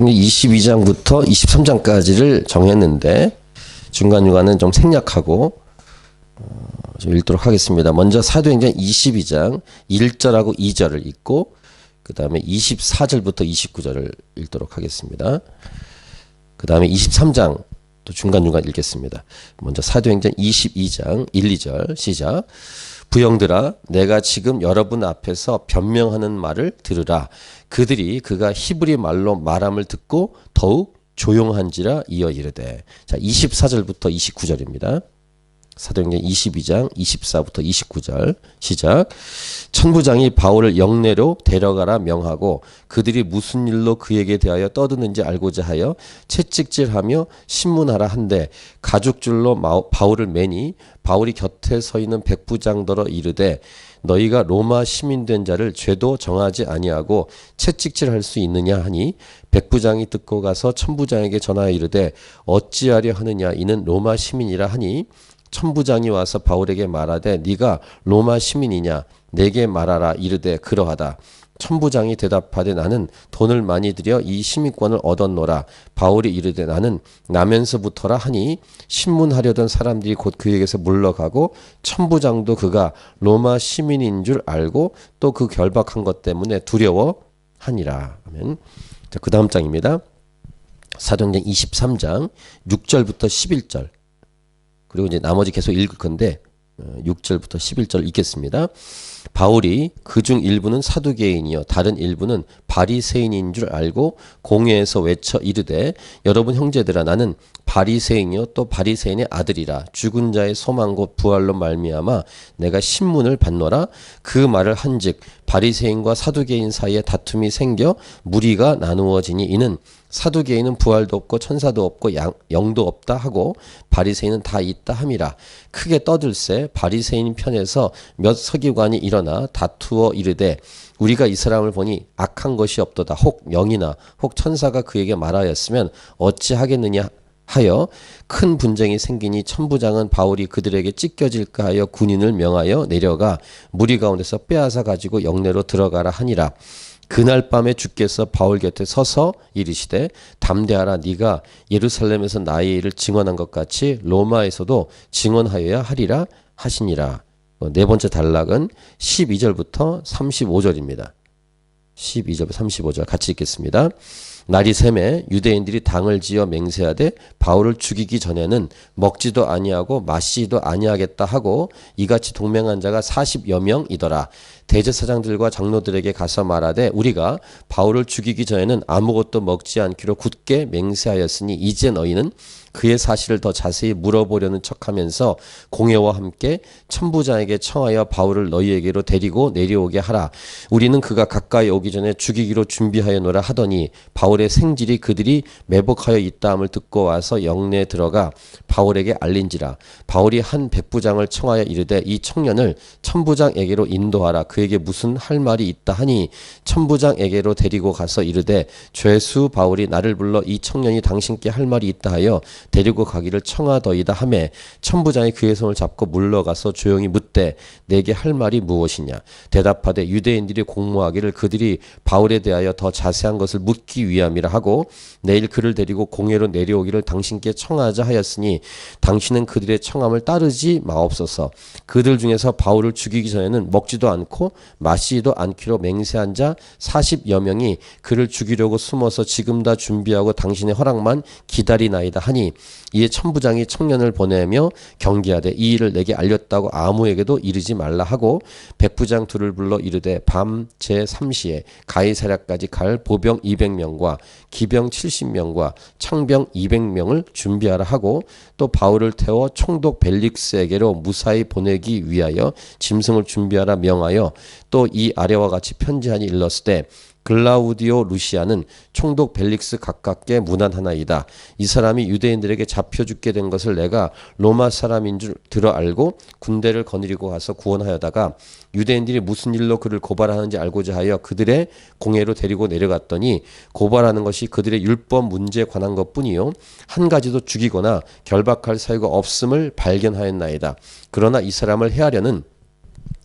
22장부터 23장까지를 정했는데 중간중간은 좀 생략하고 좀 읽도록 하겠습니다. 먼저 사도행전 22장 1절하고 2절을 읽고 그 다음에 24절부터 29절을 읽도록 하겠습니다. 그 다음에 23장 또 중간중간 읽겠습니다. 먼저 사도행전 22장 1, 2절 시작. 부형들아, 내가 지금 여러분 앞에서 변명하는 말을 들으라. 그들이 그가 히브리 말로 말함을 듣고 더욱 조용한지라 이어 이르되. 자, 24절부터 29절입니다. 사도행전 22장 24부터 29절 시작. 천부장이 바울을 영내로 데려가라 명하고 그들이 무슨 일로 그에게 대하여 떠드는지 알고자 하여 채찍질하며 신문하라 한데 가죽줄로 바울을 매니 바울이 곁에 서 있는 백부장더러 이르되 너희가 로마 시민된 자를 죄도 정하지 아니하고 채찍질할 수 있느냐 하니 백부장이 듣고 가서 천부장에게 전하여 이르되 어찌하려 하느냐 이는 로마 시민이라 하니 천부장이 와서 바울에게 말하되 네가 로마 시민이냐 내게 말하라 이르되 그러하다. 천부장이 대답하되 나는 돈을 많이 들여 이 시민권을 얻었노라. 바울이 이르되 나는 나면서부터라 하니 신문하려던 사람들이 곧 그에게서 물러가고 천부장도 그가 로마 시민인 줄 알고 또 그 결박한 것 때문에 두려워하니라. 아멘. 자, 그 다음 장입니다. 사도행전 23장 6절부터 11절 그리고 이제 나머지 계속 읽을 건데 6절부터 11절 읽겠습니다. 바울이 그중 일부는 사두개인이요 다른 일부는 바리새인인 줄 알고 공회에서 외쳐 이르되 여러분 형제들아 나는 바리새인이요 또 바리새인의 아들이라 죽은 자의 소망 곧 부활로 말미암아 내가 신문을 받노라. 그 말을 한즉 바리새인과 사두개인 사이에 다툼이 생겨 무리가 나누어지니 이는 사두개인은 부활도 없고 천사도 없고 영도 없다 하고 바리새인은 다 있다 함이라. 크게 떠들새 바리새인 편에서 몇 서기관이 일어나 다투어 이르되 우리가 이 사람을 보니 악한 것이 없도다. 혹 영이나 혹 천사가 그에게 말하였으면 어찌하겠느냐 하여 큰 분쟁이 생기니 천부장은 바울이 그들에게 찢겨질까 하여 군인을 명하여 내려가 무리 가운데서 빼앗아 가지고 영내로 들어가라 하니라. 그날 밤에 주께서 바울 곁에 서서 이르시되 담대하라. 네가 예루살렘에서 나의 일을 증언한 것 같이 로마에서도 증언하여야 하리라 하시니라. 네 번째 단락은 12절부터 35절입니다. 12절부터 35절 같이 읽겠습니다. 날이 새매 유대인들이 당을 지어 맹세하되 바울을 죽이기 전에는 먹지도 아니하고 마시지도 아니하겠다 하고 이같이 동맹한 자가 40여 명이더라. 대제사장들과 장로들에게 가서 말하되 우리가 바울을 죽이기 전에는 아무것도 먹지 않기로 굳게 맹세하였으니 이제 너희는 그의 사실을 더 자세히 물어보려는 척하면서 공회와 함께 천부장에게 청하여 바울을 너희에게로 데리고 내려오게 하라. 우리는 그가 가까이 오기 전에 죽이기로 준비하여노라 하더니 바울의 생질이 그들이 매복하여 있다함을 듣고 와서 영내에 들어가 바울에게 알린지라. 바울이 한 백부장을 청하여 이르되 이 청년을 천부장에게로 인도하라. 그에게 무슨 할 말이 있다 하니 천부장에게로 데리고 가서 이르되 죄수 바울이 나를 불러 이 청년이 당신께 할 말이 있다 하여 데리고 가기를 청하더이다 하매 천부장이 그의 손을 잡고 물러가서 조용히 묻되 내게 할 말이 무엇이냐. 대답하되 유대인들이 공모하기를 그들이 바울에 대하여 더 자세한 것을 묻기 위함이라 하고 내일 그를 데리고 공회로 내려오기를 당신께 청하자 하였으니 당신은 그들의 청함을 따르지 마옵소서. 그들 중에서 바울을 죽이기 전에는 먹지도 않고 마시지도 않기로 맹세한 자 40여 명이 그를 죽이려고 숨어서 지금 다 준비하고 당신의 허락만 기다리나이다 하니 이에 천부장이 청년을 보내며 경계하되 이 일을 내게 알렸다고 아무에게도 이르지 말라 하고 백부장 둘을 불러 이르되 밤 제3시에 가이사랴까지 갈 보병 200명과 기병 70명과 창병 200명을 준비하라 하고 또 바울을 태워 총독 벨릭스에게로 무사히 보내기 위하여 짐승을 준비하라 명하여 또 이 아래와 같이 편지하니 일렀으되 글라우디오 루시아는 총독 벨릭스 가깝게 문안하나이다. 이 사람이 유대인들에게 잡혀 죽게 된 것을 내가 로마 사람인 줄 들어 알고 군대를 거느리고 가서 구원하여다가 유대인들이 무슨 일로 그를 고발하는지 알고자 하여 그들의 공회로 데리고 내려갔더니 고발하는 것이 그들의 율법 문제에 관한 것뿐이요 한 가지도 죽이거나 결박할 사유가 없음을 발견하였나이다. 그러나 이 사람을 해하려는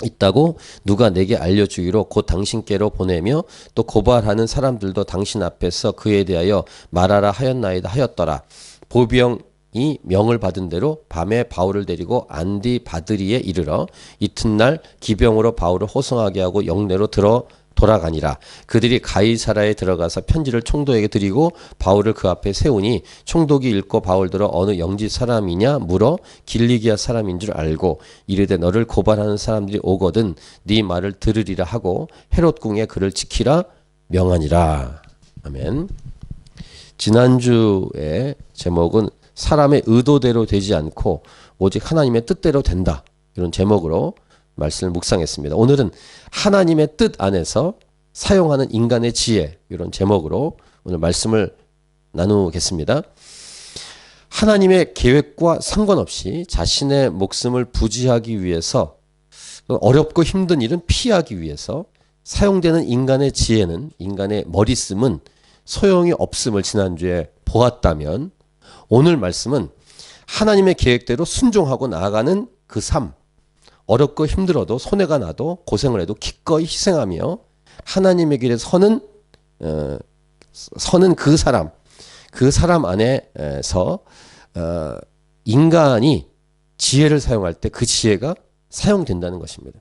있다고 누가 내게 알려주기로 곧 당신께로 보내며 또 고발하는 사람들도 당신 앞에서 그에 대하여 말하라 하였나이다 하였더라. 보병이 명을 받은 대로 밤에 바울을 데리고 안디바드리에 이르러 이튿날 기병으로 바울을 호송하게 하고 영내로 돌아가니라. 그들이 가이사라에 들어가서 편지를 총독에게 드리고 바울을 그 앞에 세우니 총독이 읽고 바울들어 어느 영지 사람이냐 물어 길리기아 사람인 줄 알고 이르되 너를 고발하는 사람들이 오거든 네 말을 들으리라 하고 헤롯 궁에 그를 지키라 명하니라. 아멘. 지난주의 제목은 사람의 의도대로 되지 않고 오직 하나님의 뜻대로 된다. 이런 제목으로 말씀을 묵상했습니다. 오늘은 하나님의 뜻 안에서 사용하는 인간의 지혜, 이런 제목으로 오늘 말씀을 나누겠습니다. 하나님의 계획과 상관없이 자신의 목숨을 부지하기 위해서, 어렵고 힘든 일은 피하기 위해서 사용되는 인간의 지혜는, 인간의 머리씀은 소용이 없음을 지난주에 보았다면, 오늘 말씀은 하나님의 계획대로 순종하고 나아가는 그 삶, 어렵고 힘들어도 손해가 나도 고생을 해도 기꺼이 희생하며 하나님의 길에 서는 그 사람 안에서 인간이 지혜를 사용할 때 그 지혜가 사용된다는 것입니다.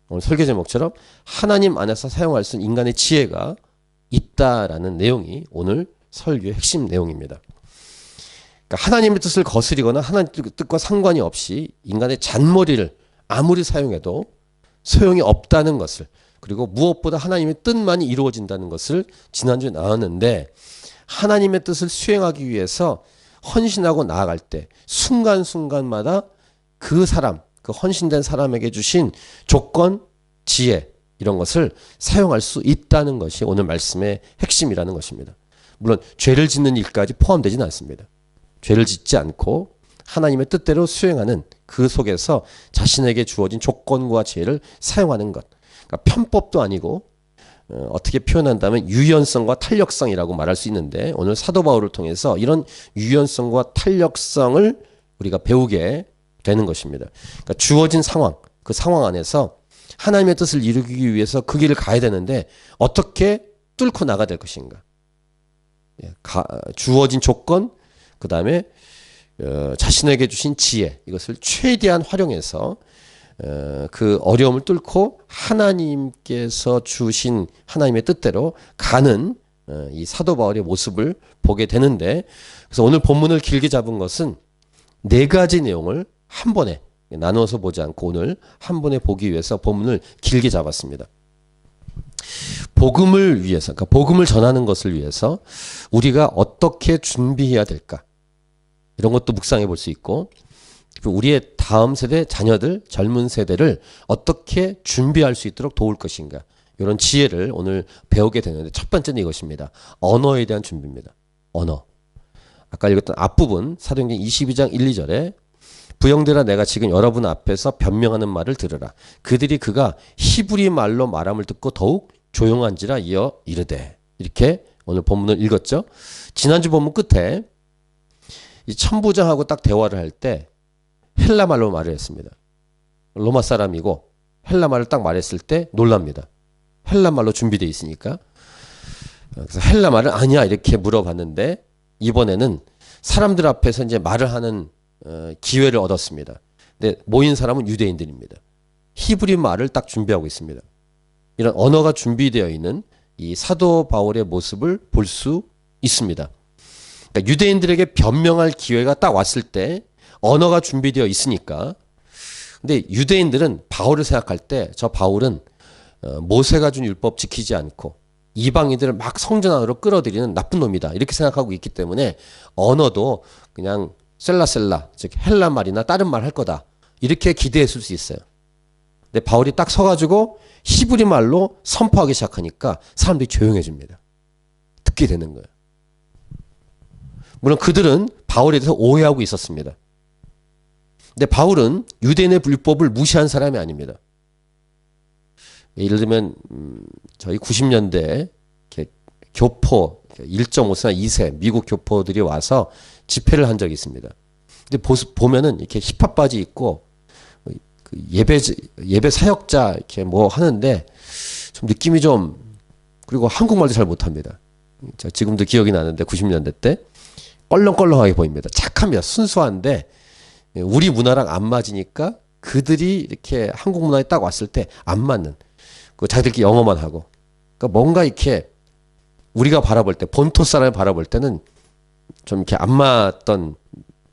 오늘 설교 제목처럼 하나님 안에서 사용할 수 있는 인간의 지혜가 있다라는 내용이 오늘 설교의 핵심 내용입니다. 그러니까 하나님의 뜻을 거스리거나 하나님의 뜻과 상관이 없이 인간의 잔머리를 아무리 사용해도 소용이 없다는 것을, 그리고 무엇보다 하나님의 뜻만이 이루어진다는 것을 지난주에 나왔는데, 하나님의 뜻을 수행하기 위해서 헌신하고 나아갈 때 순간순간마다 그 사람, 그 헌신된 사람에게 주신 조건, 지혜, 이런 것을 사용할 수 있다는 것이 오늘 말씀의 핵심이라는 것입니다. 물론 죄를 짓는 일까지 포함되지는 않습니다. 죄를 짓지 않고 하나님의 뜻대로 수행하는 그 속에서 자신에게 주어진 조건과 지혜를 사용하는 것. 그러니까 편법도 아니고 어떻게 표현한다면 유연성과 탄력성이라고 말할 수 있는데, 오늘 사도 바울을 통해서 이런 유연성과 탄력성을 우리가 배우게 되는 것입니다. 그러니까 주어진 상황, 그 상황 안에서 하나님의 뜻을 이루기 위해서 그 길을 가야 되는데 어떻게 뚫고 나가야 될 것인가. 주어진 조건, 그 다음에 자신에게 주신 지혜, 이것을 최대한 활용해서 그 어려움을 뚫고 하나님께서 주신 하나님의 뜻대로 가는 이 사도 바울의 모습을 보게 되는데, 그래서 오늘 본문을 길게 잡은 것은 네 가지 내용을 한 번에 나누어서 보지 않고 오늘 한 번에 보기 위해서 본문을 길게 잡았습니다. 복음을 위해서, 그러니까 복음을 전하는 것을 위해서 우리가 어떻게 준비해야 될까, 이런 것도 묵상해 볼 수 있고, 우리의 다음 세대 자녀들, 젊은 세대를 어떻게 준비할 수 있도록 도울 것인가, 이런 지혜를 오늘 배우게 되는데, 첫 번째는 이것입니다. 언어에 대한 준비입니다. 언어. 아까 읽었던 앞부분 사도행전 22장 1, 2절에 부형들아 내가 지금 여러분 앞에서 변명하는 말을 들으라. 그들이 그가 히브리 말로 말함을 듣고 더욱 조용한지라 이어 이르되. 이렇게 오늘 본문을 읽었죠. 지난주 본문 끝에 이 천부장하고 딱 대화를 할 때 헬라 말로 말을 했습니다. 로마 사람이고 헬라 말을 딱 말했을 때 놀랍니다. 헬라 말로 준비되어 있으니까. 그래서 헬라 말을 아니야 이렇게 물어봤는데, 이번에는 사람들 앞에서 이제 말을 하는 기회를 얻었습니다. 근데 모인 사람은 유대인들입니다. 히브리 말을 딱 준비하고 있습니다. 이런 언어가 준비되어 있는 이 사도 바울의 모습을 볼 수 있습니다. 그러니까 유대인들에게 변명할 기회가 딱 왔을 때 언어가 준비되어 있으니까. 근데 유대인들은 바울을 생각할 때 저 바울은 모세가 준 율법 지키지 않고 이방인들을 막 성전 안으로 끌어들이는 나쁜 놈이다, 이렇게 생각하고 있기 때문에 언어도 그냥 셀라셀라, 즉 헬라 말이나 다른 말 할 거다, 이렇게 기대했을 수 있어요. 근데 바울이 딱 서가지고 히브리 말로 선포하기 시작하니까 사람들이 조용해집니다. 듣게 되는 거예요. 물론 그들은 바울에 대해서 오해하고 있었습니다. 근데 바울은 유대인의 율법을 무시한 사람이 아닙니다. 예를 들면 저희 90년대 교포 1.5세나 2세 미국 교포들이 와서 집회를 한 적이 있습니다. 근데 보면은 이렇게 힙합 바지 입고 그 예배 사역자 이렇게 뭐 하는데 좀 느낌이 좀, 그리고 한국말도 잘 못합니다. 지금도 기억이 나는데 90년대 때 껄렁껄렁하게 보입니다. 착합니다. 순수한데 우리 문화랑 안 맞으니까 그들이 이렇게 한국 문화에 딱 왔을 때 안 맞는, 그 자기들끼리 영어만 하고, 그러니까 뭔가 이렇게 우리가 바라볼 때, 본토 사람을 바라볼 때는 좀 이렇게 안 맞던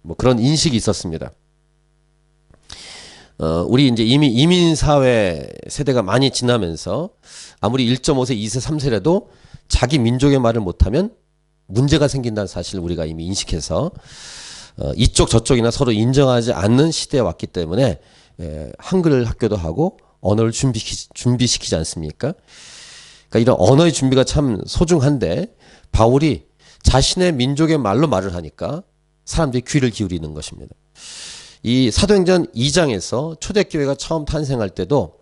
뭐 그런 인식이 있었습니다. 우리 이제 이미 이민사회 세대가 많이 지나면서 아무리 1.5세, 2세, 3세라도 자기 민족의 말을 못하면 문제가 생긴다는 사실을 우리가 이미 인식해서 이쪽 저쪽이나 서로 인정하지 않는 시대에 왔기 때문에 한글 학교도 하고 언어를 준비시키지 않습니까? 그러니까 이런 언어의 준비가 참 소중한데 바울이 자신의 민족의 말로 말을 하니까 사람들이 귀를 기울이는 것입니다. 이 사도행전 2장에서 초대교회가 처음 탄생할 때도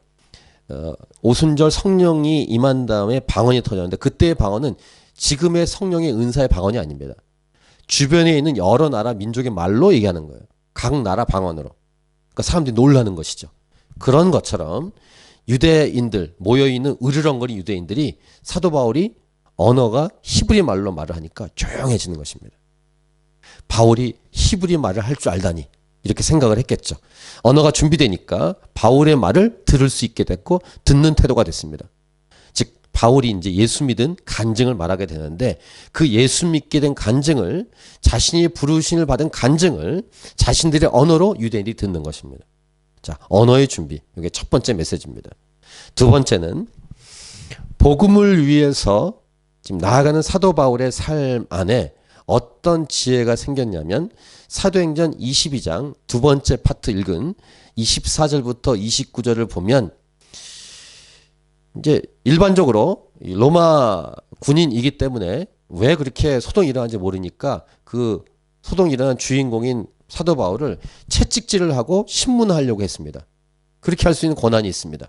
오순절 성령이 임한 다음에 방언이 터졌는데 그때의 방언은 지금의 성령의 은사의 방언이 아닙니다. 주변에 있는 여러 나라 민족의 말로 얘기하는 거예요. 각 나라 방언으로. 그러니까 사람들이 놀라는 것이죠. 그런 것처럼 유대인들, 모여있는 으르렁거리는 유대인들이 사도 바울이 언어가 히브리 말로 말을 하니까 조용해지는 것입니다. 바울이 히브리 말을 할 줄 알다니 이렇게 생각을 했겠죠. 언어가 준비되니까 바울의 말을 들을 수 있게 됐고 듣는 태도가 됐습니다. 즉 바울이 이제 예수 믿은 간증을 말하게 되는데 그 예수 믿게 된 간증을, 자신이 부르심을 받은 간증을 자신들의 언어로 유대인들이 듣는 것입니다. 자, 언어의 준비. 이게 첫 번째 메시지입니다. 두 번째는 복음을 위해서 지금 나아가는 사도 바울의 삶 안에 어떤 지혜가 생겼냐면 사도행전 22장 두 번째 파트 읽은 24절부터 29절을 보면 이제 일반적으로 로마 군인이기 때문에 왜 그렇게 소동이 일어나는지 모르니까 그 소동이 일어난 주인공인 사도 바울을 채찍질을 하고 신문하려고 했습니다. 그렇게 할 수 있는 권한이 있습니다.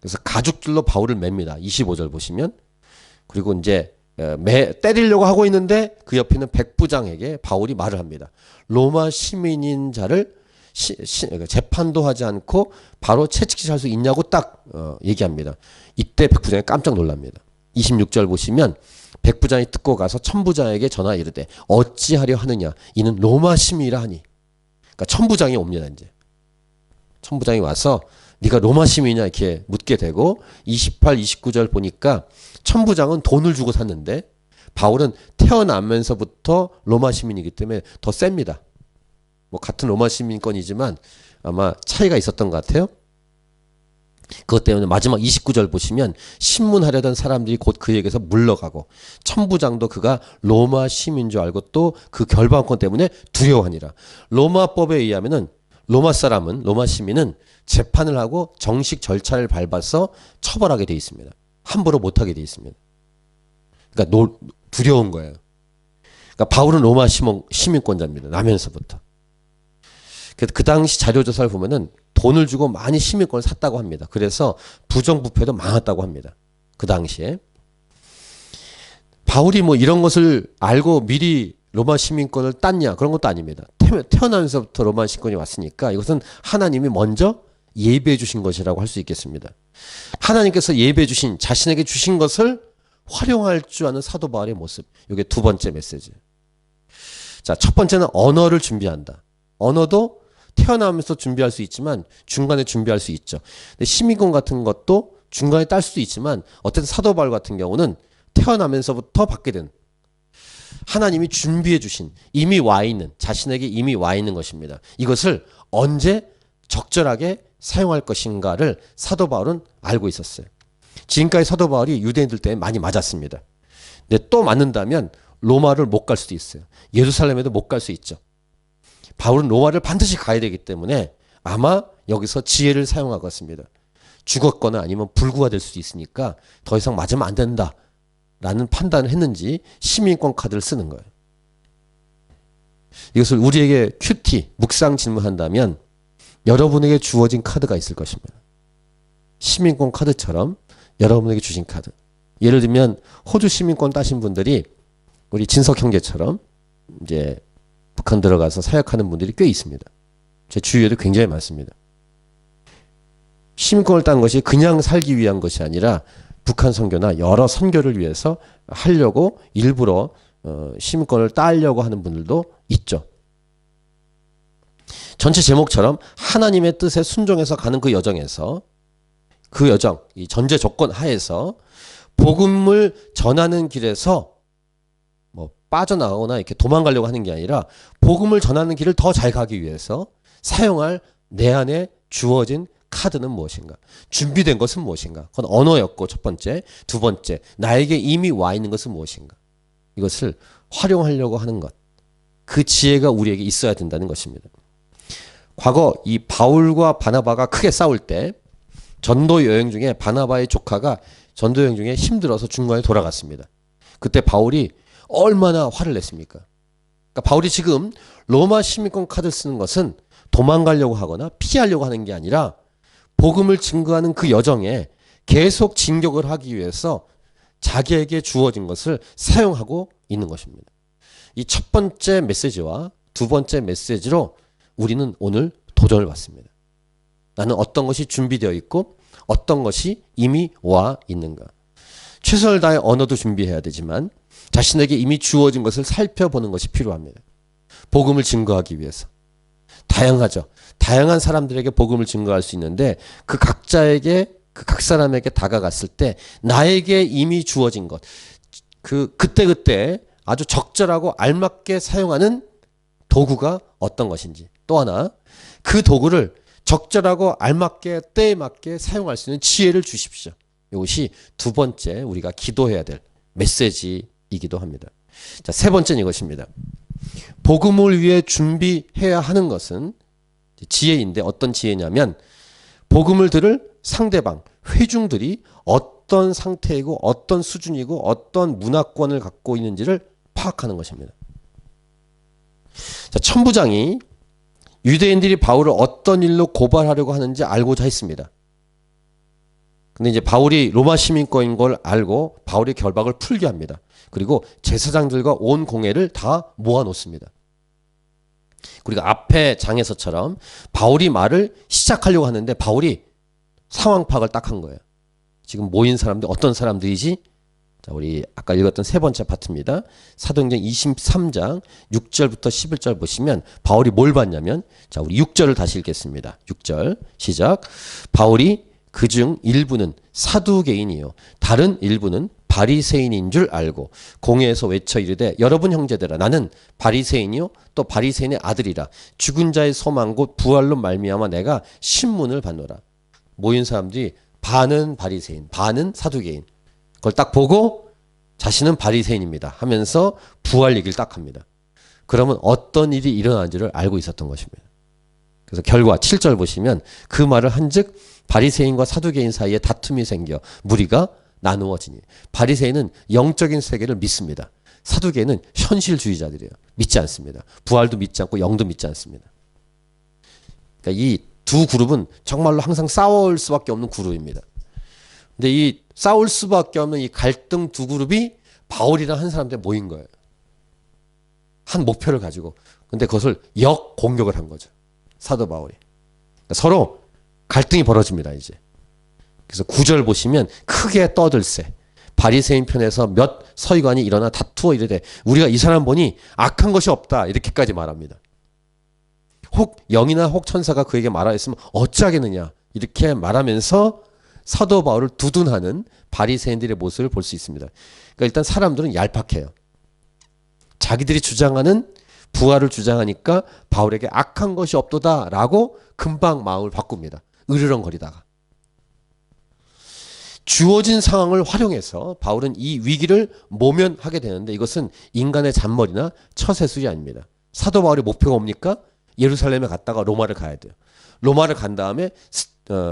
그래서 가죽줄로 바울을 맵니다. 25절 보시면. 그리고 이제 때리려고 하고 있는데 그 옆에 있는 백부장에게 바울이 말을 합니다. 로마 시민인 자를 재판도 하지 않고 바로 채찍질할 수 있냐고 딱 얘기합니다. 이때 백부장이 깜짝 놀랍니다. 26절 보시면 백부장이 듣고 가서 천부장에게 전하 이르되 어찌하려 하느냐 이는 로마 시민이라 하니. 그러니까 천부장이 옵니다. 이제 천부장이 와서 네가 로마 시민이냐 이렇게 묻게 되고 28, 29절 보니까 천부장은 돈을 주고 샀는데 바울은 태어나면서부터 로마 시민이기 때문에 더 셉니다. 뭐 같은 로마 시민권이지만 아마 차이가 있었던 것 같아요. 그것 때문에 마지막 29절 보시면 신문하려던 사람들이 곧 그에게서 물러가고 천부장도 그가 로마 시민인 줄 알고 또 그 결방권 때문에 두려워하니라. 로마법에 의하면은 로마 사람은, 로마 시민은 재판을 하고 정식 절차를 밟아서 처벌하게 돼 있습니다. 함부로 못하게 돼 있습니다. 그러니까 두려운 거예요. 그러니까 바울은 로마 시민권자입니다. 나면서부터. 그 당시 자료조사를 보면은 돈을 주고 많이 시민권을 샀다고 합니다. 그래서 부정부패도 많았다고 합니다. 그 당시에. 바울이 뭐 이런 것을 알고 미리 로마 시민권을 땄냐 그런 것도 아닙니다. 태어나면서부터 로마 시민권이 왔으니까 이것은 하나님이 먼저 예배해 주신 것이라고 할 수 있겠습니다. 하나님께서 예배해 주신, 자신에게 주신 것을 활용할 줄 아는 사도 바울의 모습. 이게 두 번째 메시지. 자, 첫 번째는 언어를 준비한다. 언어도 태어나면서 준비할 수 있지만 중간에 준비할 수 있죠. 근데 시민권 같은 것도 중간에 딸 수도 있지만 어쨌든 사도 바울 같은 경우는 태어나면서부터 받게 된, 하나님이 준비해 주신, 이미 와 있는, 자신에게 이미 와 있는 것입니다. 이것을 언제 적절하게 사용할 것인가를 사도 바울은 알고 있었어요. 지금까지 사도 바울이 유대인들 때문에 많이 맞았습니다. 근데 또 맞는다면 로마를 못 갈 수도 있어요. 예루살렘에도 못 갈 수 있죠. 바울은 로마를 반드시 가야 되기 때문에 아마 여기서 지혜를 사용하겠습니다. 죽었거나 아니면 불구가 될 수도 있으니까 더 이상 맞으면 안 된다 라는 판단을 했는지 시민권 카드를 쓰는 거예요. 이것을 우리에게 큐티, 묵상 질문한다면 여러분에게 주어진 카드가 있을 것입니다. 시민권 카드처럼 여러분에게 주신 카드. 예를 들면 호주 시민권 따신 분들이 우리 진석 형제처럼 이제 북한 들어가서 사역하는 분들이 꽤 있습니다. 제 주위에도 굉장히 많습니다. 시민권을 딴 것이 그냥 살기 위한 것이 아니라 북한 선교나 여러 선교를 위해서 하려고 일부러 시민권을 따려고 하는 분들도 있죠. 전체 제목처럼 하나님의 뜻에 순종해서 가는 그 여정에서 그 여정, 이 전제 조건 하에서 복음을 전하는 길에서 뭐 빠져나가거나 이렇게 도망가려고 하는 게 아니라 복음을 전하는 길을 더 잘 가기 위해서 사용할 내 안에 주어진 카드는 무엇인가? 준비된 것은 무엇인가? 그건 언어였고 첫 번째. 두 번째, 나에게 이미 와 있는 것은 무엇인가? 이것을 활용하려고 하는 것. 그 지혜가 우리에게 있어야 된다는 것입니다. 과거 이 바울과 바나바가 크게 싸울 때 전도 여행 중에 바나바의 조카가 전도 여행 중에 힘들어서 중간에 돌아갔습니다. 그때 바울이 얼마나 화를 냈습니까? 그러니까 바울이 지금 로마 시민권 카드 쓰는 것은 도망가려고 하거나 피하려고 하는 게 아니라 복음을 증거하는 그 여정에 계속 진격을 하기 위해서 자기에게 주어진 것을 사용하고 있는 것입니다. 이 첫 번째 메시지와 두 번째 메시지로 우리는 오늘 도전을 받습니다. 나는 어떤 것이 준비되어 있고 어떤 것이 이미 와 있는가. 최선을 다해 언어도 준비해야 되지만 자신에게 이미 주어진 것을 살펴보는 것이 필요합니다. 복음을 증거하기 위해서. 다양하죠. 다양한 사람들에게 복음을 증거할 수 있는데 그 각자에게 각 사람에게 다가갔을 때 나에게 이미 주어진 것, 그때 아주 적절하고 알맞게 사용하는 도구가 어떤 것인지, 또 하나 그 도구를 적절하고 알맞게 때에 맞게 사용할 수 있는 지혜를 주십시오. 이것이 두 번째 우리가 기도해야 될 메시지이기도 합니다. 자, 세 번째는 이것입니다. 복음을 위해 준비해야 하는 것은 지혜인데 어떤 지혜냐면 복음을 들을 상대방, 회중들이 어떤 상태이고 어떤 수준이고 어떤 문화권을 갖고 있는지를 파악하는 것입니다. 자, 천부장이 유대인들이 바울을 어떤 일로 고발하려고 하는지 알고자 했습니다. 근데 이제 바울이 로마 시민권인 걸 알고 바울의 결박을 풀게 합니다. 그리고 제사장들과 온 공회를 다 모아놓습니다. 그리고 앞에 장에서처럼 바울이 말을 시작하려고 하는데 바울이 상황 파악을 딱 한 거예요. 지금 모인 사람들 어떤 사람들이지? 자, 우리 아까 읽었던 세 번째 파트입니다. 사도행전 23장 6절부터 11절 보시면 바울이 뭘 봤냐면, 자, 우리 6절을 다시 읽겠습니다. 6절 시작. 바울이 그중 일부는 사두개인이요 다른 일부는 바리새인인 줄 알고 공회에서 외쳐 이르되 여러분 형제들아 나는 바리새인이요 또 바리새인의 아들이라 죽은 자의 소망 곧 부활로 말미암아 내가 신문을 받노라. 모인 사람들이 반은 바리새인 반은 사두개인 그걸 딱 보고 자신은 바리새인입니다 하면서 부활 얘기를 딱 합니다. 그러면 어떤 일이 일어난지를 알고 있었던 것입니다. 그래서 결과 7절 보시면 그 말을 한즉 바리새인과 사두개인 사이에 다툼이 생겨 무리가 나누어지니. 바리새인은 영적인 세계를 믿습니다. 사두개인은 현실주의자들이에요. 믿지 않습니다. 부활도 믿지 않고 영도 믿지 않습니다. 그러니까 이 두 그룹은 정말로 항상 싸울 수밖에 없는 그룹입니다. 근데 이 싸울 수밖에 없는 이 갈등 두 그룹이 바울이랑 한 사람들에 모인 거예요. 한 목표를 가지고. 근데 그것을 역공격을 한 거죠. 사도 바울이. 그러니까 서로 갈등이 벌어집니다, 이제. 그래서 9절 보시면 크게 떠들세. 바리새인 편에서 몇 서기관이 일어나 다투어 이르되 우리가 이 사람 보니 악한 것이 없다. 이렇게까지 말합니다. 혹 영이나 혹 천사가 그에게 말하였으면 어찌하겠느냐. 이렇게 말하면서 사도 바울을 두둔하는 바리새인들의 모습을 볼 수 있습니다. 그러니까 일단 사람들은 얄팍해요. 자기들이 주장하는 부활을 주장하니까 바울에게 악한 것이 없도다라고 금방 마음을 바꿉니다. 으르렁거리다가. 주어진 상황을 활용해서 바울은 이 위기를 모면하게 되는데 이것은 인간의 잔머리나 처세술이 아닙니다. 사도 바울의 목표가 뭡니까? 예루살렘에 갔다가 로마를 가야 돼요. 로마를 간 다음에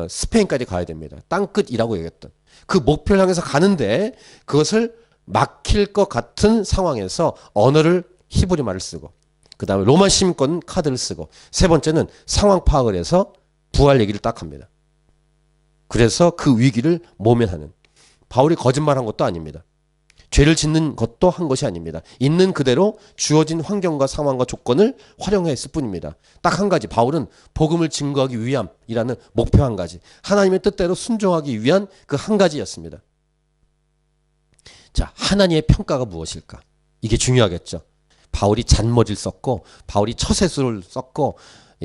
스페인까지 가야 됩니다. 땅끝이라고 얘기했던. 그 목표를 향해서 가는데 그것을 막힐 것 같은 상황에서 언어를 히브리 말을 쓰고 그 다음에 로마 시민권 카드를 쓰고 세 번째는 상황 파악을 해서 부활 얘기를 딱 합니다. 그래서 그 위기를 모면하는. 바울이 거짓말한 것도 아닙니다. 죄를 짓는 것도 한 것이 아닙니다. 있는 그대로 주어진 환경과 상황과 조건을 활용했을 뿐입니다. 딱 한 가지, 바울은 복음을 증거하기 위함이라는 목표 한 가지, 하나님의 뜻대로 순종하기 위한 그 한 가지였습니다. 자, 하나님의 평가가 무엇일까? 이게 중요하겠죠. 바울이 잔머리를 썼고, 바울이 처세술을 썼고,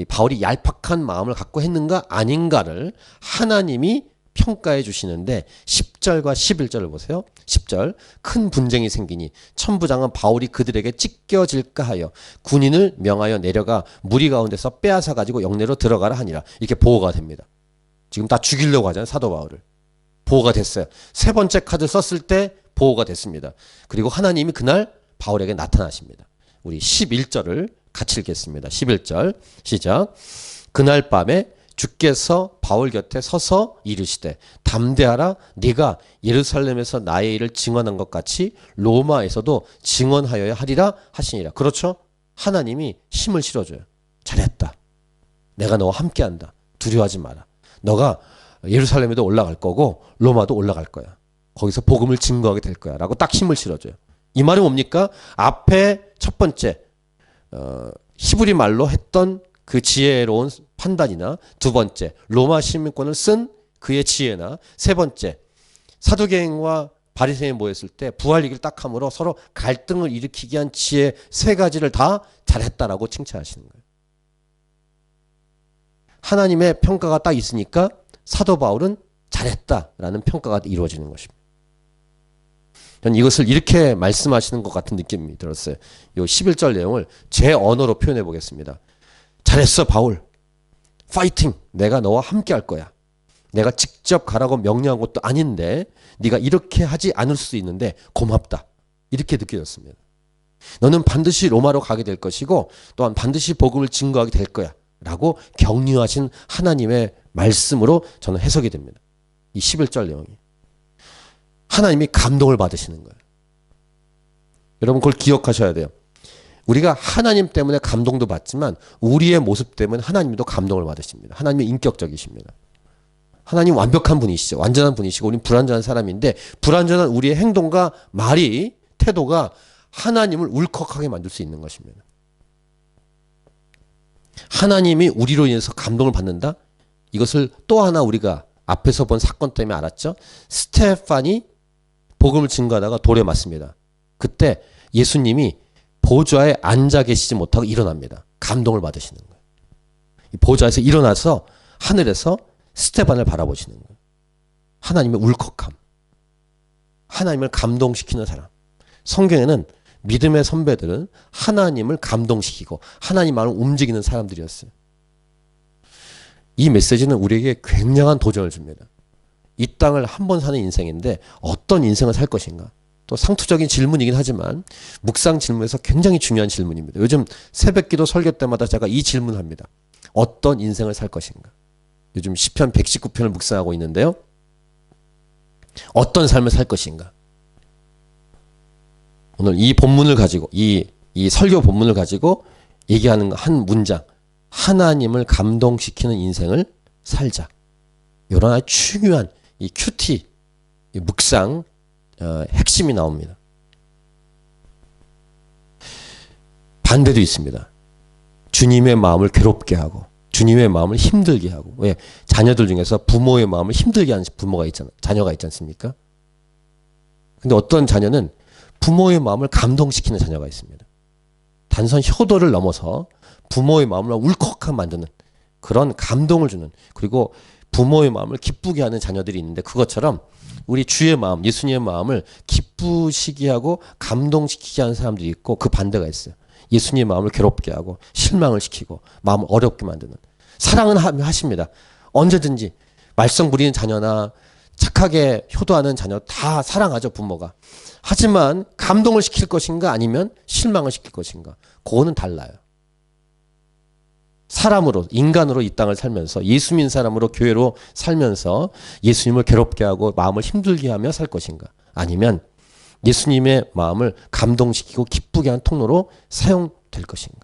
바울이 얄팍한 마음을 갖고 했는가 아닌가를 하나님이 평가해 주시는데 10절과 11절을 보세요. 10절, 큰 분쟁이 생기니 천부장은 바울이 그들에게 찢겨질까 하여 군인을 명하여 내려가 무리 가운데서 빼앗아 가지고 영내로 들어가라 하니라. 이렇게 보호가 됩니다. 지금 다 죽이려고 하잖아요, 사도 바울을. 보호가 됐어요. 세 번째 카드 썼을 때 보호가 됐습니다. 그리고 하나님이 그날 바울에게 나타나십니다. 우리 11절을 같이 읽겠습니다. 11절 시작. 그날 밤에 주께서 바울 곁에 서서 이르시되 담대하라, 네가 예루살렘에서 나의 일을 증언한 것 같이 로마에서도 증언하여야 하리라 하시니라. 그렇죠? 하나님이 힘을 실어줘요. 잘했다. 내가 너와 함께한다. 두려워하지 마라. 너가 예루살렘에도 올라갈 거고 로마도 올라갈 거야. 거기서 복음을 증거하게 될 거야 라고 딱 힘을 실어줘요. 이 말은 뭡니까? 앞에 첫 번째 히브리 말로 했던 그 지혜로운 판단이나, 두 번째 로마 시민권을 쓴 그의 지혜나, 세 번째 사두개인과 바리새인 모였을 때 부활 얘기를 딱 함으로 서로 갈등을 일으키게 한 지혜 세 가지를 다 잘했다라고 칭찬하시는 거예요. 하나님의 평가가 딱 있으니까 사도 바울은 잘했다라는 평가가 이루어지는 것입니다. 저는 이것을 이렇게 말씀하시는 것 같은 느낌이 들었어요. 이 11절 내용을 제 언어로 표현해 보겠습니다. 잘했어 바울. 파이팅. 내가 너와 함께 할 거야. 내가 직접 가라고 명령한 것도 아닌데 네가 이렇게 하지 않을 수도 있는데 고맙다. 이렇게 느껴졌습니다. 너는 반드시 로마로 가게 될 것이고 또한 반드시 복음을 증거하게 될 거야 라고 격려하신 하나님의 말씀으로 저는 해석이 됩니다. 이 11절 내용이. 하나님이 감동을 받으시는 거예요. 여러분 그걸 기억하셔야 돼요. 우리가 하나님 때문에 감동도 받지만 우리의 모습 때문에 하나님도 감동을 받으십니다. 하나님이 인격적이십니다. 하나님 완벽한 분이시죠. 완전한 분이시고 우리는 불완전한 사람인데 불완전한 우리의 행동과 말이, 태도가 하나님을 울컥하게 만들 수 있는 것입니다. 하나님이 우리로 인해서 감동을 받는다? 이것을 또 하나 우리가 앞에서 본 사건 때문에 알았죠. 스테판이 복음을 증거하다가 돌에 맞습니다. 그때 예수님이 보좌에 앉아 계시지 못하고 일어납니다. 감동을 받으시는 거예요. 이 보좌에서 일어나서 하늘에서 스테반을 바라보시는 거예요. 하나님의 울컥함. 하나님을 감동시키는 사람. 성경에는 믿음의 선배들은 하나님을 감동시키고 하나님 마음을 움직이는 사람들이었어요. 이 메시지는 우리에게 굉장한 도전을 줍니다. 이 땅을 한 번 사는 인생인데 어떤 인생을 살 것인가? 또 상투적인 질문이긴 하지만 묵상 질문에서 굉장히 중요한 질문입니다. 요즘 새벽기도 설교 때마다 제가 이 질문합니다. 어떤 인생을 살 것인가? 요즘 시편 119편을 묵상하고 있는데요. 어떤 삶을 살 것인가? 오늘 이 본문을 가지고 이 설교 본문을 가지고 얘기하는 한 문장. 하나님을 감동시키는 인생을 살자. 이런 아주 중요한 이 큐티, 이 묵상 핵심이 나옵니다. 반대도 있습니다. 주님의 마음을 괴롭게 하고 주님의 마음을 힘들게 하고. 왜? 자녀들 중에서 부모의 마음을 힘들게 하는 부모가 있잖아요. 자녀가 있지 않습니까? 근데 어떤 자녀는 부모의 마음을 감동시키는 자녀가 있습니다. 단순 효도를 넘어서 부모의 마음을 울컥하게 만드는 그런 감동을 주는, 그리고 부모의 마음을 기쁘게 하는 자녀들이 있는데, 그것처럼 우리 주의 마음, 예수님의 마음을 기쁘시게 하고 감동시키게 하는 사람들이 있고, 그 반대가 있어요. 예수님의 마음을 괴롭게 하고 실망을 시키고 마음을 어렵게 만드는. 사랑은 하십니다. 언제든지 말썽 부리는 자녀나 착하게 효도하는 자녀 다 사랑하죠, 부모가. 하지만 감동을 시킬 것인가 아니면 실망을 시킬 것인가, 그거는 달라요. 사람으로, 인간으로 이 땅을 살면서, 예수 믿는 사람으로 교회로 살면서 예수님을 괴롭게 하고 마음을 힘들게 하며 살 것인가, 아니면 예수님의 마음을 감동시키고 기쁘게 하는 통로로 사용될 것인가.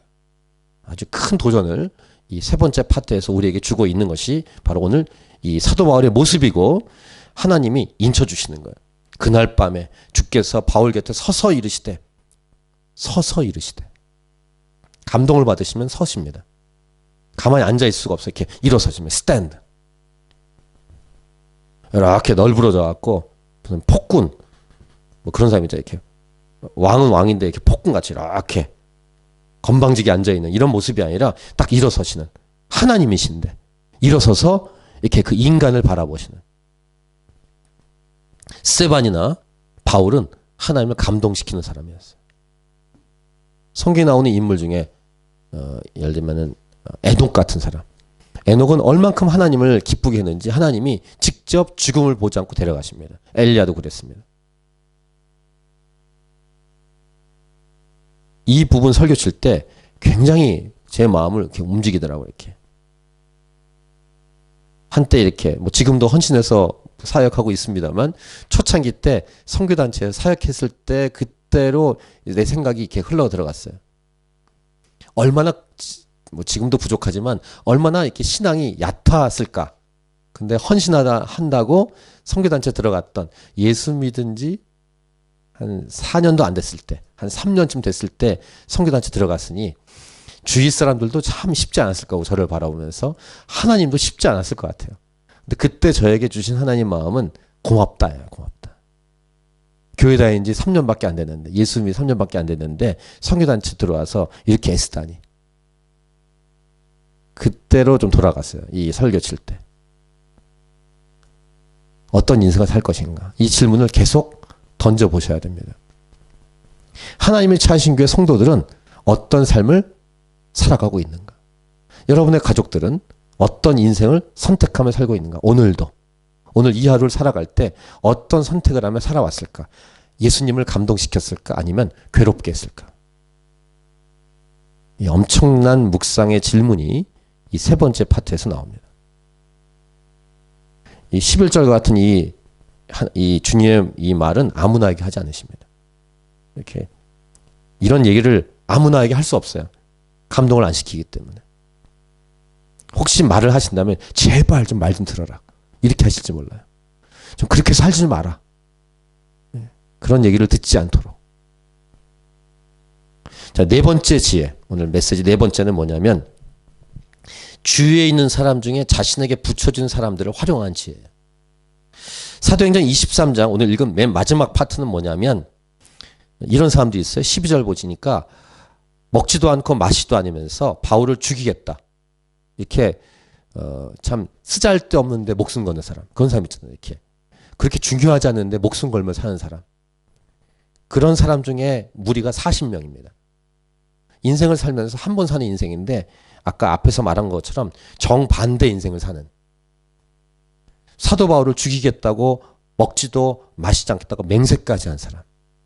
아주 큰 도전을 이 세 번째 파트에서 우리에게 주고 있는 것이 바로 오늘 이 사도 바울의 모습이고 하나님이 인쳐주시는 거예요. 그날 밤에 주께서 바울 곁에 서서 이르시되 감동을 받으시면 서십니다. 가만히 앉아 있을 수가 없어요. 이렇게 일어서시면 스탠드. 이렇게 널브러져 갖고 무슨 폭군 뭐 그런 사람이죠. 이렇게 왕은 왕인데 이렇게 폭군같이 이렇게 건방지게 앉아 있는 이런 모습이 아니라 딱 일어서시는 하나님이신데 일어서서 이렇게 그 인간을 바라보시는. 스테반이나 바울은 하나님을 감동시키는 사람이었어요. 성경에 나오는 인물 중에 예를 들면은 에녹 같은 사람. 에녹은 얼만큼 하나님을 기쁘게 했는지 하나님이 직접 죽음을 보지 않고 데려가십니다. 엘리야도 그랬습니다. 이 부분 설교 칠 때 굉장히 제 마음을 이렇게 움직이더라고요. 이렇게. 한때 이렇게 뭐 지금도 헌신해서 사역하고 있습니다만 초창기 때 선교단체에 사역했을 때 그때로 내 생각이 이렇게 흘러 들어갔어요. 얼마나 뭐 지금도 부족하지만 얼마나 이렇게 신앙이 얕았을까. 근데 헌신하다 한다고 선교단체 들어갔던 예수 믿은 지 한 4년도 안 됐을 때, 한 3년쯤 됐을 때 선교단체 들어갔으니 주위 사람들도 참 쉽지 않았을 거고 저를 바라보면서 하나님도 쉽지 않았을 것 같아요. 근데 그때 저에게 주신 하나님 마음은 고맙다예요. 고맙다. 교회 다닌 지 3년밖에 안 됐는데 예수 믿이 3년밖에 안 됐는데 선교단체 들어와서 이렇게 애쓰다니. 그때로 좀 돌아갔어요. 이 설교 칠 때. 어떤 인생을 살 것인가. 이 질문을 계속 던져보셔야 됩니다. 하나님의 찾으신 교회 성도들은 어떤 삶을 살아가고 있는가. 여러분의 가족들은 어떤 인생을 선택하며 살고 있는가. 오늘도. 오늘 이 하루를 살아갈 때 어떤 선택을 하며 살아왔을까. 예수님을 감동시켰을까 아니면 괴롭게 했을까. 이 엄청난 묵상의 질문이 이 세 번째 파트에서 나옵니다. 이 11절 같은 이 주님의 이 말은 아무나에게 하지 않으십니다. 이렇게 이런 얘기를 아무나에게 할 수 없어요. 감동을 안 시키기 때문에. 혹시 말을 하신다면 제발 좀 말 좀 들어라. 이렇게 하실지 몰라요. 좀 그렇게 살지 마라. 그런 얘기를 듣지 않도록. 자, 네 번째 지혜. 오늘 메시지 네 번째는 뭐냐면 주위에 있는 사람 중에 자신에게 붙여준 사람들을 활용한 지혜예요. 사도행전 23장 오늘 읽은 맨 마지막 파트는 뭐냐면 이런 사람들이 있어요. 12절 보시니까 먹지도 않고 마시지도 않으면서 바울을 죽이겠다. 이렇게 참 쓰잘데없는데 목숨 거는 사람. 그런 사람 있잖아요. 이렇게 그렇게 중요하지 않은데 목숨 걸며 사는 사람. 그런 사람 중에 무리가 40명입니다. 인생을 살면서 한 번 사는 인생인데 아까 앞에서 말한 것처럼 정반대 인생을 사는. 사도 바울을 죽이겠다고 먹지도 마시지 않겠다고 맹세까지 한 사람.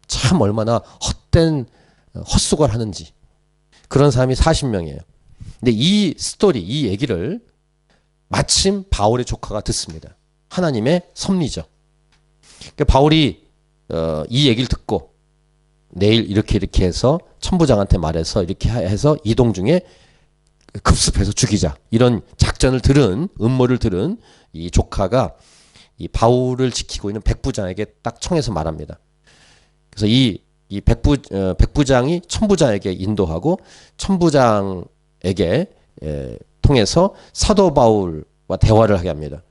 참 얼마나 헛된 헛수고를 하는지. 그런 사람이 40명이에요. 근데 이 스토리, 이 얘기를 마침 바울의 조카가 듣습니다. 하나님의 섭리죠. 그러니까 바울이 이 얘기를 듣고 내일 이렇게 해서 천부장한테 말해서 이렇게 해서 이동 중에 급습해서 죽이자. 이런 작전을 들은, 음모를 들은 이 조카가 이 바울을 지키고 있는 백부장에게 딱 청해서 말합니다. 그래서 이 백부장이 천부장에게 인도하고 천부장에게 통해서 사도 바울과 대화를 하게 합니다.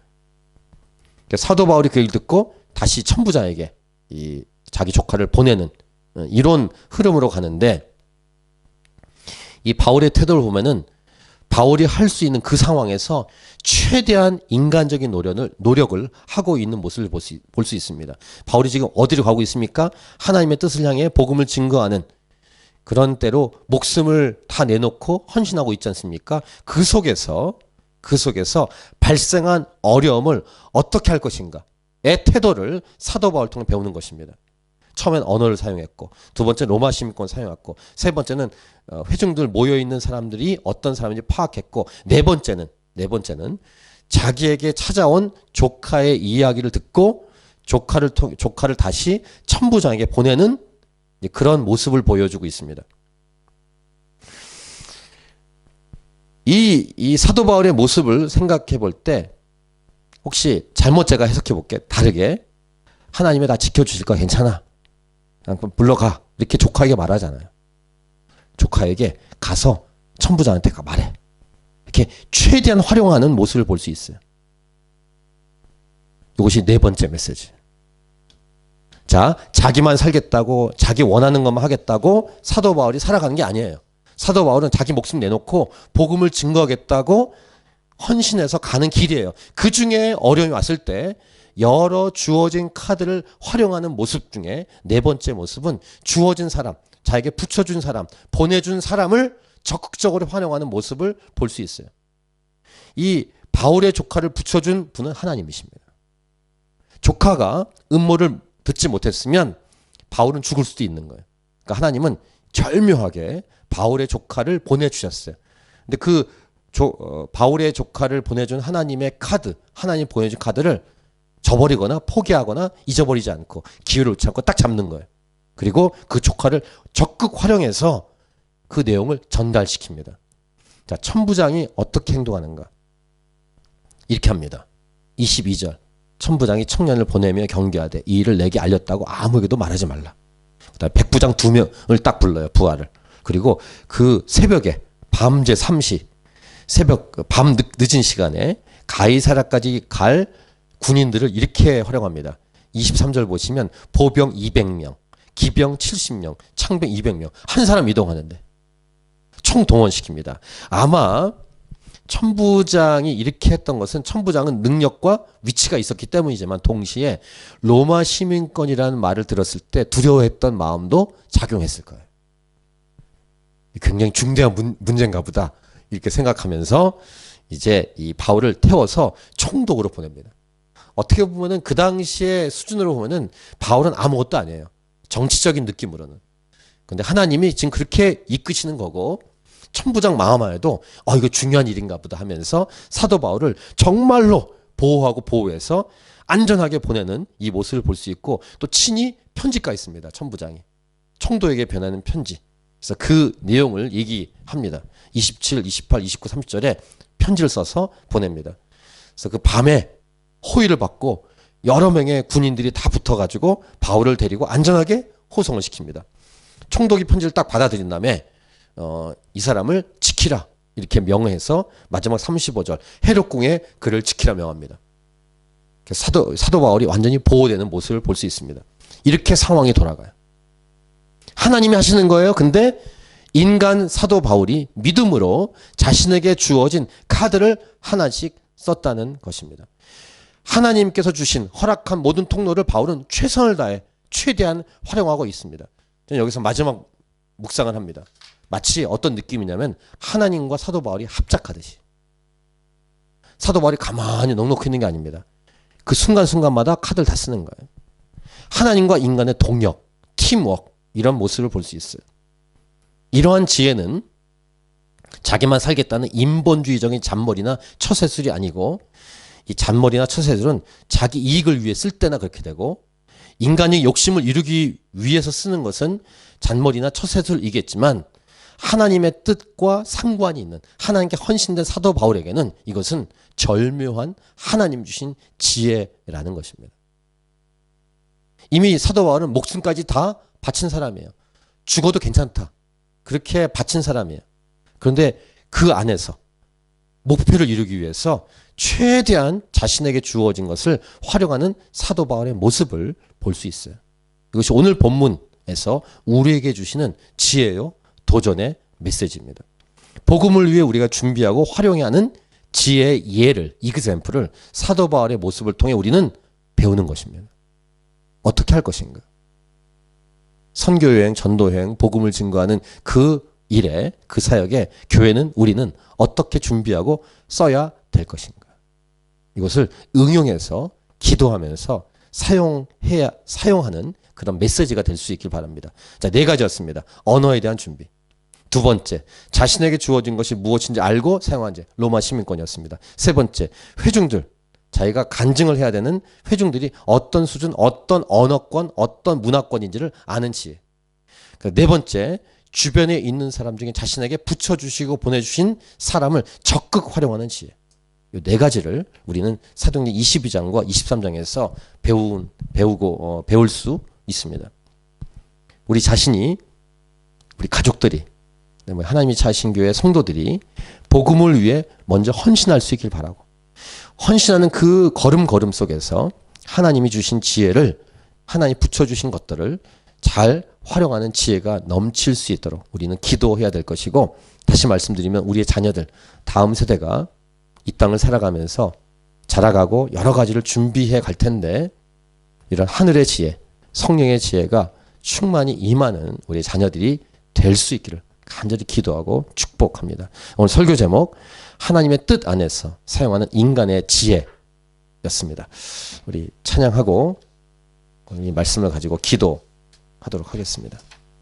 사도 바울이 그 얘기를 듣고 다시 천부장에게 이 자기 조카를 보내는 이런 흐름으로 가는데 이 바울의 태도를 보면은 바울이 할 수 있는 그 상황에서 최대한 인간적인 노력을 하고 있는 모습을 볼 수 있습니다. 바울이 지금 어디로 가고 있습니까? 하나님의 뜻을 향해 복음을 증거하는 그런 때로 목숨을 다 내놓고 헌신하고 있지 않습니까? 그 속에서 발생한 어려움을 어떻게 할 것인가의 태도를 사도 바울 통해 배우는 것입니다. 처음엔 언어를 사용했고, 두 번째는 로마 시민권을 사용했고, 세 번째는 회중들 모여있는 사람들이 어떤 사람인지 파악했고, 네 번째는 자기에게 찾아온 조카의 이야기를 듣고 조카를 다시 천부장에게 보내는 그런 모습을 보여주고 있습니다. 이 사도 바울의 모습을 생각해 볼 때 혹시 잘못 제가 해석해 볼게 다르게 하나님이 나 지켜주실 거야. 괜찮아. 물러가. 이렇게 조카에게 말하잖아요. 조카에게 가서 천부장한테 말해. 이렇게 최대한 활용하는 모습을 볼 수 있어요. 이것이 네 번째 메시지. 자, 자기만 살겠다고, 자기 원하는 것만 하겠다고 사도 바울이 살아가는 게 아니에요. 사도 바울은 자기 목숨 내놓고 복음을 증거하겠다고 헌신해서 가는 길이에요. 그 중에 어려움이 왔을 때 여러 주어진 카드를 활용하는 모습 중에 네 번째 모습은 주어진 사람, 자에게 붙여준 사람, 보내준 사람을 적극적으로 활용하는 모습을 볼 수 있어요. 이 바울의 조카를 붙여준 분은 하나님이십니다. 조카가 음모를 듣지 못했으면 바울은 죽을 수도 있는 거예요. 그러니까 하나님은 절묘하게 바울의 조카를 보내주셨어요. 근데 바울의 조카를 보내준 하나님의 카드, 하나님 보내준 카드를 저버리거나 포기하거나 잊어버리지 않고 기회를 놓지 않고 딱 잡는 거예요. 그리고 그 조카를 적극 활용해서 그 내용을 전달시킵니다. 자, 천부장이 어떻게 행동하는가? 이렇게 합니다. 22절. 천부장이 청년을 보내며 경계하되 이 일을 내게 알렸다고 아무에게도 말하지 말라. 그다음에 백부장 2명을 딱 불러요. 부하를. 그리고 그 새벽에 밤제 3시 밤 늦은 시간에 가이사랴까지 갈 군인들을 이렇게 활용합니다. 23절 보시면 보병 200명, 기병 70명, 창병 200명 한 사람 이동하는데 총동원시킵니다. 아마 천부장이 이렇게 했던 것은 천부장은 능력과 위치가 있었기 때문이지만 동시에 로마 시민권이라는 말을 들었을 때 두려워했던 마음도 작용했을 거예요. 굉장히 중대한 문제인가 보다 이렇게 생각하면서 이제 이 바울을 태워서 총독으로 보냅니다. 어떻게 보면은 그 당시의 수준으로 보면은 바울은 아무것도 아니에요. 정치적인 느낌으로는. 근데 하나님이 지금 그렇게 이끄시는 거고 천부장 마음 안에도 이거 중요한 일인가 보다 하면서 사도 바울을 정말로 보호하고 보호해서 안전하게 보내는 이 모습을 볼 수 있고 또 친히 편지가 있습니다. 천부장이. 총독에게 변하는 편지. 그래서 그 내용을 얘기합니다. 27, 28, 29, 30절에 편지를 써서 보냅니다. 그래서 그 밤에 호위를 받고 여러 명의 군인들이 다 붙어가지고 바울을 데리고 안전하게 호송을 시킵니다. 총독이 편지를 딱 받아들인 다음에 이 사람을 지키라 이렇게 명해서 마지막 35절 헤롯궁에 그를 지키라 명합니다. 사도 바울이 완전히 보호되는 모습을 볼 수 있습니다. 이렇게 상황이 돌아가요. 하나님이 하시는 거예요. 근데 인간 사도 바울이 믿음으로 자신에게 주어진 카드를 하나씩 썼다는 것입니다. 하나님께서 주신 허락한 모든 통로를 바울은 최선을 다해 최대한 활용하고 있습니다. 저는 여기서 마지막 묵상을 합니다. 마치 어떤 느낌이냐면 하나님과 사도 바울이 합작하듯이. 사도 바울이 가만히 넉넉히 있는 게 아닙니다. 그 순간순간마다 카드를 다 쓰는 거예요. 하나님과 인간의 동력, 팀워크 이런 모습을 볼 수 있어요. 이러한 지혜는 자기만 살겠다는 인본주의적인 잔머리나 처세술이 아니고 이 잔머리나 처세술은 자기 이익을 위해 쓸 때나 그렇게 되고 인간의 욕심을 이루기 위해서 쓰는 것은 잔머리나 처세술이겠지만 하나님의 뜻과 상관이 있는 하나님께 헌신된 사도 바울에게는 이것은 절묘한 하나님 주신 지혜라는 것입니다. 이미 사도 바울은 목숨까지 다 바친 사람이에요. 죽어도 괜찮다. 그렇게 바친 사람이에요. 그런데 그 안에서 목표를 이루기 위해서 최대한 자신에게 주어진 것을 활용하는 사도 바울의 모습을 볼 수 있어요. 이것이 오늘 본문에서 우리에게 주시는 지혜요 도전의 메시지입니다. 복음을 위해 우리가 준비하고 활용해야 하는 지혜의 예를, 이그샘플을 사도 바울의 모습을 통해 우리는 배우는 것입니다. 어떻게 할 것인가? 선교여행, 전도여행, 복음을 증거하는 그 일에, 그 사역에 교회는 우리는 어떻게 준비하고 써야 될 것인가? 이것을 응용해서 기도하면서 사용하는 그런 메시지가 될 수 있길 바랍니다. 자, 네 가지였습니다. 언어에 대한 준비. 두 번째, 자신에게 주어진 것이 무엇인지 알고 사용한 제, 로마 시민권이었습니다. 세 번째, 회중들. 자기가 간증을 해야 되는 회중들이 어떤 수준, 어떤 언어권, 어떤 문화권인지를 아는 지혜. 네 번째, 주변에 있는 사람 중에 자신에게 붙여주시고 보내주신 사람을 적극 활용하는 지혜. 이 네 가지를 우리는 사도행전 22장과 23장에서 배울 수 있습니다. 우리 자신이, 우리 가족들이, 하나님이 차신 교회 성도들이 복음을 위해 먼저 헌신할 수 있길 바라고, 헌신하는 그 걸음걸음 속에서 하나님이 주신 지혜를, 하나님 붙여주신 것들을 잘 활용하는 지혜가 넘칠 수 있도록 우리는 기도해야 될 것이고, 다시 말씀드리면 우리의 자녀들, 다음 세대가 이 땅을 살아가면서 자라가고 여러 가지를 준비해 갈 텐데, 이런 하늘의 지혜, 성령의 지혜가 충만히 임하는 우리 자녀들이 될 수 있기를 간절히 기도하고 축복합니다. 오늘 설교 제목, 하나님의 뜻 안에서 사용하는 인간의 지혜였습니다. 우리 찬양하고 이 말씀을 가지고 기도하도록 하겠습니다.